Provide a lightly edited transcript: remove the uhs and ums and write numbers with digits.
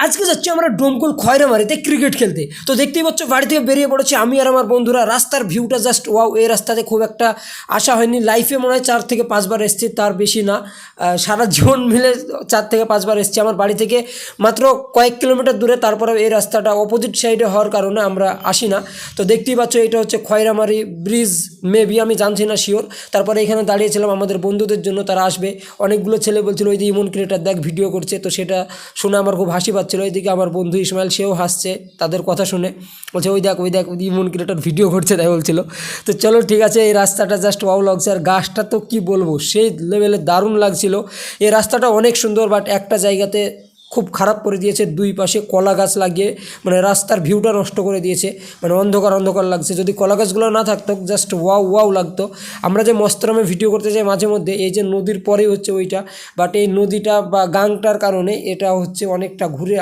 আজকে যাচ্ছি আমরা ডোমকল খয়রামারিতে ক্রিকেট খেলতে। তো দেখতেই পাচ্ছ বাড়ি থেকে বেরিয়ে পড়েছি আমি আর আমার বন্ধুরা। রাস্তার ভিউটা জাস্ট ওয়াও। এই রাস্তাতে খুব একটা আসা হয়নি, লাইফে মনে হয় 4 থেকে 5 বার এসেছি, তার বেশি না। সারা জীবন মিলে 4 থেকে 5 বার এসেছি। আমার বাড়ি থেকে মাত্র কয়েক কিলোমিটার দূরে, তারপরে এই রাস্তাটা অপোজিট সাইডে হওয়ার কারণে আমরা আসি না। তো দেখতেই পাচ্ছ এটা হচ্ছে খয়রামারি ব্রিজ, মেবি, আমি জানছি না শিওর। তারপরে এখানে দাঁড়িয়েছিলাম আমাদের বন্ধুদের জন্য, তারা আসবে। অনেকগুলো ছেলে বলছিল ওই যে ইমন ক্রিয়েটার দেখ ভিডিও করছে, তো সেটা শুনে আমার খুব হাসি পাচ্ছিল। ওইদিকে আমার বন্ধু ইসমাইল, সেও হাসছে তাদের কথা শুনে, বলছে ওই দেখ ইমন ক্রিয়েটার ভিডিও করছে, তাই বলছিল। তো চলো ঠিক আছে, এই রাস্তাটা জাস্ট ওয়াও লাগছে। আর গাছটা তো কি বলবো, সেই লেভেলে দারুণ লাগছিল। এই রাস্তাটা অনেক সুন্দর, বাট একটা জায়গাতে খুব খারাপ করে দিয়েছে, দুই পাশে কলা গাছ লাগিয়ে মানে রাস্তার ভিউটা নষ্ট করে দিয়েছে। মানে অন্ধকার অন্ধকার লাগছে। যদি কলা গাছগুলো না থাকতো জাস্ট ওয়াও ওয়াও লাগতো। আমরা যে মস্তরমে ভিডিও করতে যাই মাঝে মধ্যে, এই যে নদীর পরেই হচ্ছে ওইটা, বাট এই নদীটা বা গাংটার কারণে এটা হচ্ছে অনেকটা ঘুরে